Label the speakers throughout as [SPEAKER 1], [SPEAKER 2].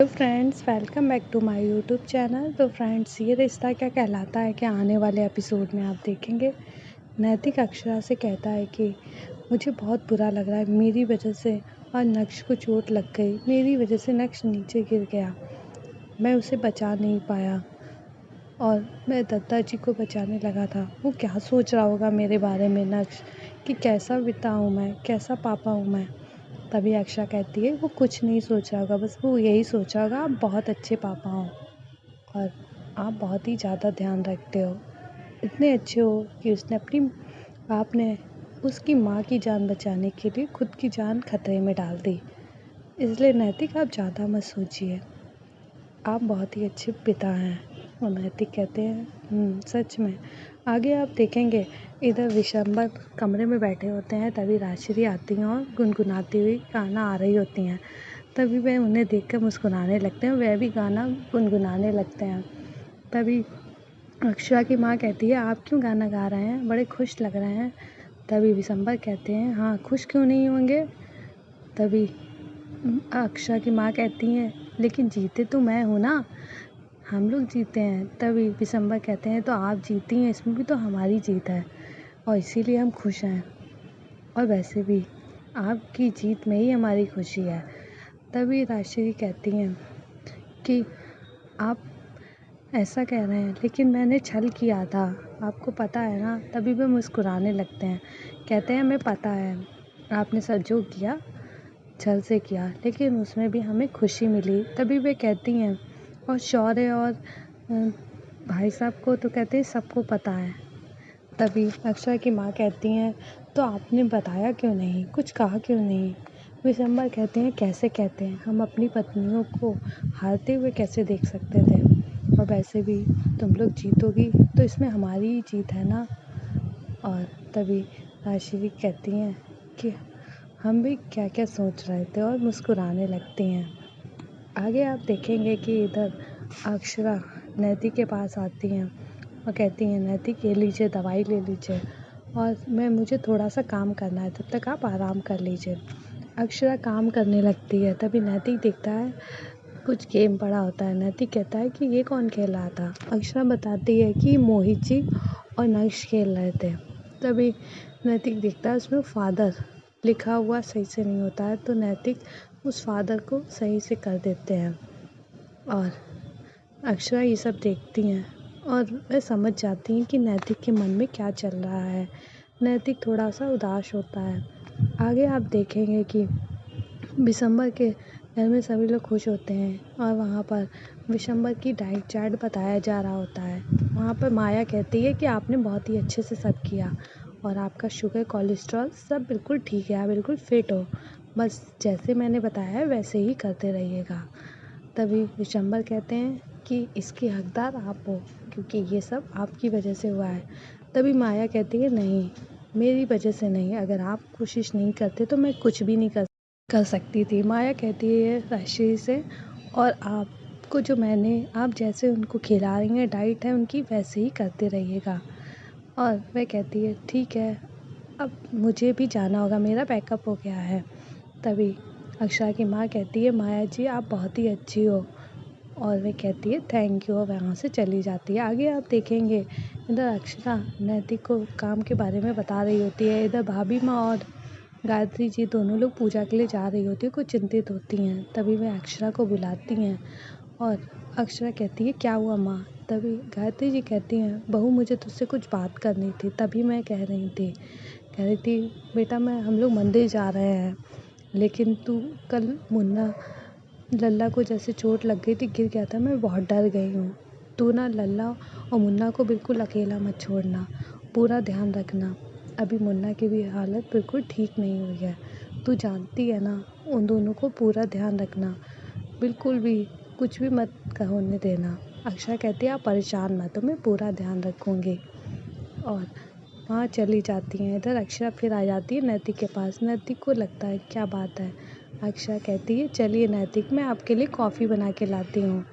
[SPEAKER 1] तो friends, welcome back to my YouTube channel. तो friends, ये रिश्ता क्या कहलाता है कि आने वाले एपिसोड में आप देखेंगे। नैतिक अक्षरा से कहता है कि मुझे बहुत बुरा लग रहा है, मेरी वजह से और नक्श को चोट लग गई, मेरी वजह से नक्श नीचे गिर गया, मैं उसे बचा नहीं पाया और मैं दत्ता जी को बचाने लगा था। वो क्या सोच रहा होगा मेरे बारे में नक्श, कि कैसा पिता हूँ मैं, कैसा पापा हूँ मैं। तभी अक्षा कहती है वो कुछ नहीं सोच रहा होगा, बस वो यही सोच रहा होगा आप बहुत अच्छे पापा हो और आप बहुत ही ज़्यादा ध्यान रखते हो, इतने अच्छे हो कि आपने उसकी माँ की जान बचाने के लिए खुद की जान खतरे में डाल दी। इसलिए नैतिक आप ज़्यादा मत सोचिए, आप बहुत ही अच्छे पिता हैं। और नैतिक कहते हैं सच में। आगे आप देखेंगे, इधर विशंबर कमरे में बैठे होते हैं, तभी राजश्री आती हैं और गुनगुनाती हुई गाना आ रही होती हैं। तभी वह उन्हें देखकर मुस्कुराने लगते हैं, वह भी गाना गुनगुनाने लगते हैं। तभी अक्षरा की माँ कहती है आप क्यों गाना गा रहे हैं, बड़े खुश लग रहे हैं। तभी विशंबर कहते हैं हाँ, खुश क्यों नहीं होंगे। तभी अक्षरा की माँ कहती हैं लेकिन जीते तो मैं हूँ ना, हम लोग जीते हैं। तभी विशंबर कहते हैं तो आप जीती हैं, इसमें भी तो हमारी जीत है और इसीलिए हम खुश हैं, और वैसे भी आपकी जीत में ही हमारी खुशी है। तभी राजश्री कहती हैं कि आप ऐसा कह रहे हैं, लेकिन मैंने छल किया था, आपको पता है ना। तभी वे मुस्कुराने लगते हैं, कहते हैं हमें पता है आपने सच जो किया छल से किया, लेकिन उसमें भी हमें खुशी मिली। तभी वे कहती हैं और शौर्य और भाई साहब को तो कहते हैं सबको पता है। तभी अक्षरा की माँ कहती हैं तो आपने बताया क्यों नहीं, कुछ कहा क्यों नहीं। विशंबर कहते हैं कैसे कहते हैं, हम अपनी पत्नियों को हारते हुए कैसे देख सकते थे, और वैसे भी तुम लोग जीतोगी तो इसमें हमारी ही जीत है ना। और तभी राजश्री कहती हैं कि हम भी क्या क्या सोच रहे थे और मुस्कुराने लगती हैं। आगे आप देखेंगे कि इधर अक्षरा नैतिक के पास आती हैं और कहती हैं नैतिक ये लीजिए, दवाई ले लीजिए और मुझे थोड़ा सा काम करना है, तब तक आप आराम कर लीजिए। अक्षरा काम करने लगती है। तभी नैतिक देखता है कुछ गेम पड़ा होता है। नैतिक कहता है कि ये कौन खेल रहा था। अक्षरा बताती है कि मोहित जी और नक्श खेल रहे थे। तभी नैतिक देखता है उसमें फादर लिखा हुआ सही से नहीं होता है, तो नैतिक उस फादर को सही से कर देते हैं। और अक्षरा ये सब देखती हैं और वह समझ जाती हैं कि नैतिक के मन में क्या चल रहा है। नैतिक थोड़ा सा उदास होता है। आगे आप देखेंगे कि विशंबर के घर में सभी लोग खुश होते हैं और वहाँ पर विशंबर की डाइट चार्ट बताया जा रहा होता है। वहाँ पर माया कहती है कि आपने बहुत ही अच्छे से सब किया और आपका शुगर कोलेस्ट्रॉल सब बिल्कुल ठीक है, आप बिल्कुल फिट हो, बस जैसे मैंने बताया है वैसे ही करते रहिएगा। तभी विशंबर कहते हैं कि इसकी हकदार आप हो, क्योंकि ये सब आपकी वजह से हुआ है। तभी माया कहती है नहीं, मेरी वजह से नहीं, अगर आप कोशिश नहीं करते तो मैं कुछ भी नहीं कर सकती थी। माया कहती है राजश्री से, और आपको जो आप जैसे उनको खिला रही हैं, डाइट है उनकी, वैसे ही करते रहिएगा। और वह कहती है ठीक है, अब मुझे भी जाना होगा, मेरा पैकअप हो गया है। तभी अक्षरा की माँ कहती है माया जी आप बहुत ही अच्छी हो, और वह कहती है थैंक यू, और वहाँ से चली जाती है। आगे आप देखेंगे इधर अक्षरा नैतिक को काम के बारे में बता रही होती है। इधर भाभी माँ और गायत्री जी दोनों लोग पूजा के लिए जा रही होती है, कुछ चिंतित होती हैं। तभी वह अक्षरा को बुलाती हैं और अक्षरा कहती है क्या हुआ माँ। तभी गायत्री जी कहती हैं बहू मुझे तुझसे कुछ बात करनी थी, तभी मैं कह रही थी बेटा हम लोग मंदिर जा रहे हैं, लेकिन तू कल मुन्ना लल्ला को जैसे चोट लग गई थी, गिर गया था, मैं बहुत डर गई हूँ। तू ना लल्ला और मुन्ना को बिल्कुल अकेला मत छोड़ना, पूरा ध्यान रखना। अभी मुन्ना की भी हालत बिल्कुल ठीक नहीं हुई है, तू जानती है ना, उन दोनों को पूरा ध्यान रखना, बिल्कुल भी कुछ भी मत होने देना। अक्षरा कहती है आप परेशान मत हो, मैं पूरा ध्यान रखूँगी। और वहाँ चली जाती हैं। इधर अक्षरा फिर आ जाती है नैतिक के पास। नैतिक को लगता है क्या बात है। अक्षरा कहती है चलिए नैतिक, मैं आपके लिए कॉफ़ी बना के लाती हूँ,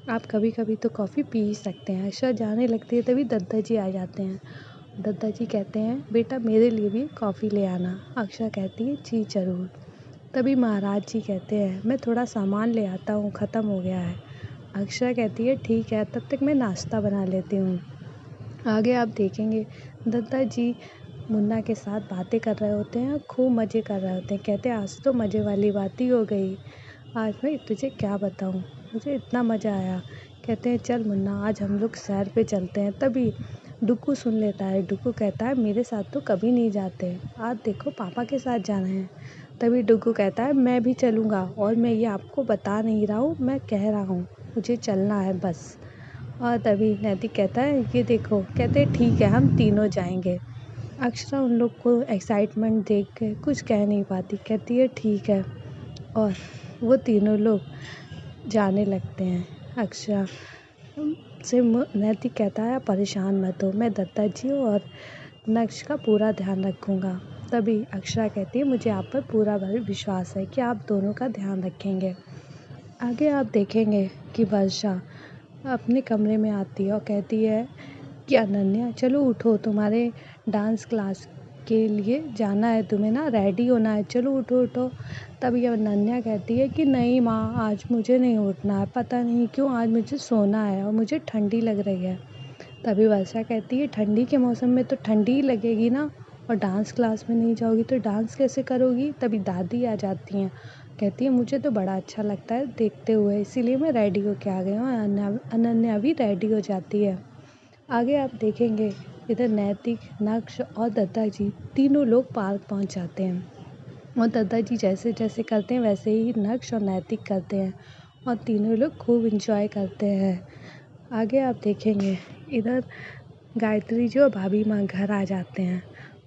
[SPEAKER 1] आप कभी कभी तो कॉफ़ी पी ही सकते हैं। अक्षरा जाने लगती है, तभी दत्ता जी आ जाते हैं। दत्ता जी कहते हैं बेटा मेरे लिए भी कॉफ़ी ले आना। अक्षरा कहती है जी ज़रूर। तभी महाराज जी कहते हैं, मैं थोड़ा सामान ले आता हूँ, ख़त्म हो गया है। अक्षरा कहती है, ठीक है, तब तक मैं नाश्ता बना लेती हूँ। आगे आप देखेंगे दत्ता जी मुन्ना के साथ बातें कर रहे होते हैं, खूब मज़े कर रहे होते हैं। कहते हैं, आज तो मज़े वाली बात ही हो गई। आज मैं तुझे क्या बताऊँ, मुझे इतना मज़ा आया। कहते हैं, चल मुन्ना, आज हम लोग सैर पे चलते हैं। तभी डुक्कू सुन लेता है। डुक्कू कहता है, मेरे साथ तो कभी नहीं जाते, आज देखो पापा के साथ जाना है। तभी डुक्कू कहता है, मैं भी चलूँगा, और मैं ये आपको बता नहीं रहा हूँ, मैं कह रहा हूँ, मुझे चलना है बस। और तभी नैतिक कहता है, ये देखो। कहते हैं, ठीक है, हम तीनों जाएंगे। अक्षरा उन लोग को एक्साइटमेंट देख के कुछ कह नहीं पाती। कहती है, ठीक है, और वो तीनों लोग जाने लगते हैं। अक्षरा से नैतिक कहता है, परेशान मत हो, मैं दत्ता जी और नक्श का पूरा ध्यान रखूँगा। तभी अक्षरा कहती है, मुझे आप पर पूरा विश्वास है कि आप दोनों का ध्यान रखेंगे। आगे आप देखेंगे कि वर्षा अपने कमरे में आती है और कहती है कि अनन्या, चलो उठो, तुम्हारे डांस क्लास के लिए जाना है, तुम्हें ना रेडी होना है, चलो उठो उठो। तभी अनन्या कहती है कि नहीं माँ, आज मुझे नहीं उठना है, पता नहीं क्यों आज मुझे सोना है और मुझे ठंडी लग रही है। तभी वर्षा कहती है, ठंडी के मौसम में तो ठंडी ही लगेगी ना, और डांस क्लास में नहीं जाओगी तो डांस कैसे करोगी। तभी दादी आ जाती हैं। कहती है, मुझे तो बड़ा अच्छा लगता है देखते हुए, इसीलिए मैं रेडी होके आ गई हूँ। अनन्या भी रेडी हो जाती है। आगे आप देखेंगे इधर नैतिक, नक्श और दत्ता जी तीनों लोग पार्क पहुंच जाते हैं, और दत्ता जी जैसे जैसे करते हैं वैसे ही नक्श और नैतिक करते हैं, और तीनों लोग खूब इंजॉय करते हैं। आगे आप देखेंगे इधर गायत्री जी और भाभी माँ घर आ जाते हैं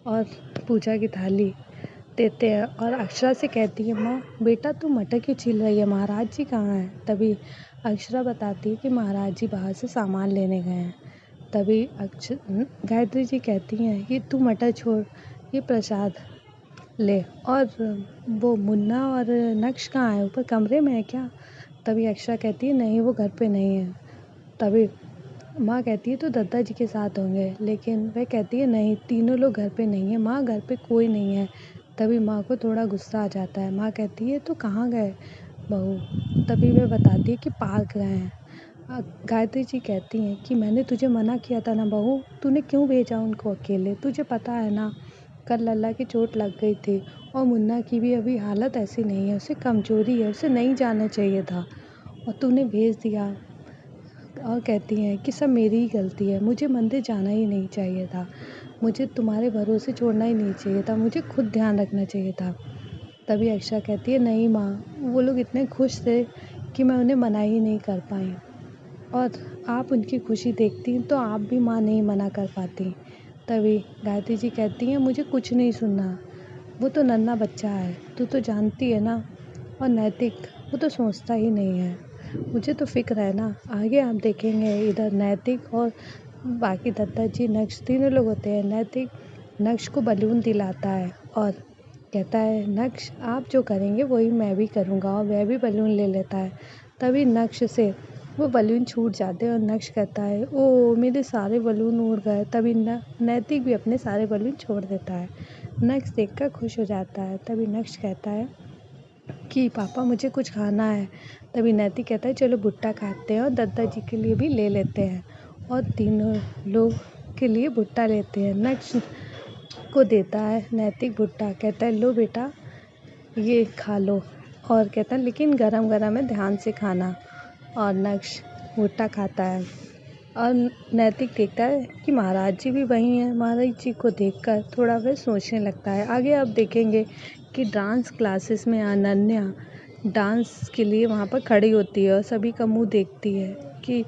[SPEAKER 1] और पूजा की थाली देते हैं, और अक्षरा से कहती है, माँ बेटा तू मटर क्यों छील रही है, महाराज जी कहाँ हैं। तभी अक्षरा बताती है कि महाराज जी बाहर से सामान लेने गए हैं। तभी गायत्री जी कहती हैं कि तू मटर छोड़, ये प्रसाद ले, और वो मुन्ना और नक्श कहाँ है, ऊपर कमरे में है क्या। तभी अक्षरा कहती है, नहीं वो घर पे नहीं है। तभी माँ कहती है, तो दत्ता जी के साथ होंगे, लेकिन वह कहती है, नहीं तीनों लोग घर पे नहीं है माँ, घर पे कोई नहीं है। तभी माँ को थोड़ा गुस्सा आ जाता है। माँ कहती है, तो कहाँ गए बहू। तभी वह बताती है कि पार्क गए हैं। गायत्री जी कहती हैं कि मैंने तुझे मना किया था ना बहू, तूने क्यों भेजा उनको अकेले, तुझे पता है ना कल लल्ला की चोट लग गई थी, और मुन्ना की भी अभी हालत ऐसी नहीं है, उसे कमजोरी है, उसे नहीं जाना चाहिए था, और तूने भेज दिया। और कहती हैं कि सब मेरी ही गलती है, मुझे मंदिर जाना ही नहीं चाहिए था, मुझे तुम्हारे भरोसे छोड़ना ही नहीं चाहिए था, मुझे खुद ध्यान रखना चाहिए था। तभी अक्षरा कहती है, नहीं माँ, वो लोग इतने खुश थे कि मैं उन्हें मना ही नहीं कर पाई, और आप उनकी खुशी देखती तो आप भी माँ नहीं मना कर पाती। तभी गायत्री जी कहती हैं, मुझे कुछ नहीं सुनना, वो तो नन्हा बच्चा है, तू तो जानती है ना, और नैतिक, वो तो सोचता ही नहीं है, मुझे तो फिक्र है ना। आगे आप देखेंगे इधर नैतिक और बाकी दत्ता जी, नक्श तीनों लोग होते हैं। नैतिक नक्श को बलून दिलाता है और कहता है, नक्श आप जो करेंगे वही मैं भी करूँगा, और वह भी बलून ले लेता है। तभी नक्श से वो बलून छूट जाते हैं और नक्श कहता है, ओ मेरे सारे बलून उड़ गए। तभी नैतिक भी अपने सारे बलून छोड़ देता है। नक्श देखकर खुश हो जाता है। तभी नक्श कहता है कि पापा मुझे कुछ खाना है। तभी नैतिक कहता है, चलो भुट्टा खाते हैं, और दत्ता जी के लिए भी ले लेते हैं, और तीनों लोग के लिए भुट्टा लेते हैं। नक्श को देता है नैतिक भुट्टा, कहता है, लो बेटा ये खा लो, और कहता है लेकिन गरम गरम है, ध्यान से खाना। और नक्श भुट्टा खाता है, और नैतिक देखता है कि महाराज जी भी वहीं हैं। महाराज जी को देखकर थोड़ा वह सोचने लगता है। आगे आप देखेंगे कि डांस क्लासेस में अनन्या डांस के लिए वहाँ पर खड़ी होती है और सभी का मुंह देखती है कि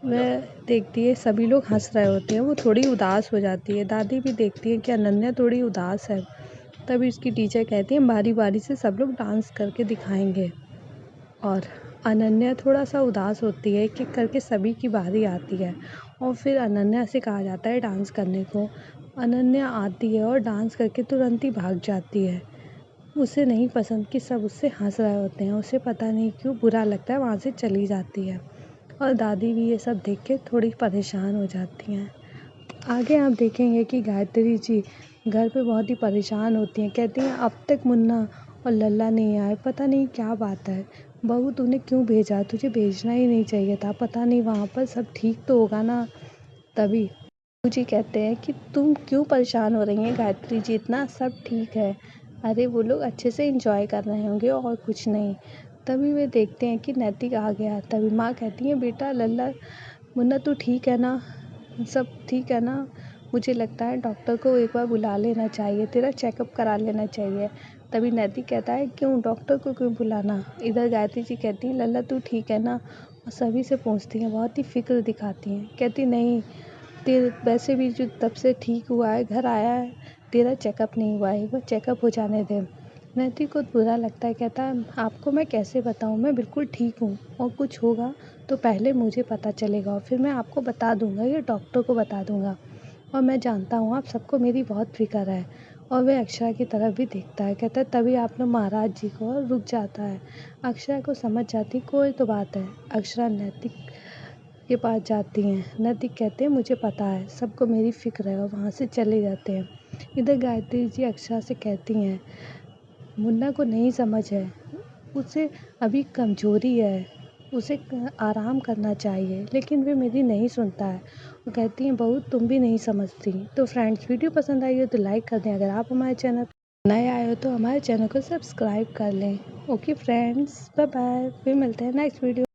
[SPEAKER 1] वह देखती है सभी लोग हंस रहे होते हैं, वो थोड़ी उदास हो जाती है। दादी भी देखती है कि अनन्या थोड़ी उदास है। तभी उसकी टीचर कहती है, बारी बारी से सब लोग डांस करके दिखाएंगे, और अनन्या थोड़ा सा उदास होती है कि करके सभी की बारी आती है, और फिर अनन्या से कहा जाता है डांस करने को। अनन्या आती है और डांस करके तुरंत ही भाग जाती है। उसे नहीं पसंद कि सब उससे हंस रहे होते हैं, उसे पता नहीं क्यों बुरा लगता है, वहाँ से चली जाती है, और दादी भी ये सब देख के थोड़ी परेशान हो जाती हैं। आगे आप देखेंगे कि गायत्री जी घर पे बहुत ही परेशान होती हैं। कहती हैं, अब तक मुन्ना और लल्ला नहीं आए, पता नहीं क्या बात है। बहू तूने क्यों भेजा, तुझे भेजना ही नहीं चाहिए था, पता नहीं वहाँ पर सब ठीक तो होगा ना। तभी जी कहते हैं कि तुम क्यों परेशान हो रही हैं गायत्री जी, इतना सब ठीक है। अरे वो लोग अच्छे से एंजॉय कर रहे होंगे और कुछ नहीं। तभी वे देखते हैं कि नैतिक आ गया। तभी माँ कहती है बेटा लल्ला, मुन्ना तू ठीक है ना, सब ठीक है ना। मुझे लगता है डॉक्टर को एक बार बुला लेना चाहिए, तेरा चेकअप करा लेना चाहिए। तभी नैतिक कहता है क्यों, डॉक्टर को क्यों बुलाना। इधर गायत्री जी कहती हैं लल्ला तू ठीक है ना, और सभी से पूछती हैं, बहुत ही फिक्र दिखाती हैं। कहती नहीं, तेरे वैसे भी जो तब से ठीक हुआ है, घर आया है, तेरा चेकअप नहीं हुआ है, वो चेकअप हो जाने दे। नैतिक को बुरा लगता है, कहता है आपको मैं कैसे बताऊं, मैं बिल्कुल ठीक हूँ, और कुछ होगा तो पहले मुझे पता चलेगा और फिर मैं आपको बता दूंगा, ये डॉक्टर को बता दूंगा। और मैं जानता हूँ आप सबको मेरी बहुत फिक्र है। और वह अक्षरा की तरफ भी देखता है, कहता है तभी आप लोग महाराज जी को रुक जाता है। अक्षरा को समझ जाती कोई तो बात है। अक्षरा नैतिक के पास जाती हैं। नैतिक कहते हैं मुझे पता है, सबको मेरी फ़िक्र है, और वहाँ से चले जाते हैं। इधर गायत्री जी अक्षरा से कहती हैं मुन्ना को नहीं समझ है, उसे अभी कमज़ोरी है, उसे आराम करना चाहिए, लेकिन वे मेरी नहीं सुनता है। वो कहती हैं बहू तुम भी नहीं समझती। तो फ्रेंड्स वीडियो पसंद आई हो तो लाइक कर दें, अगर आप हमारे चैनल पर नए आए हो तो हमारे चैनल को सब्सक्राइब कर लें। ओके फ्रेंड्स, बाय बाय, फिर मिलते हैं नेक्स्ट वीडियो।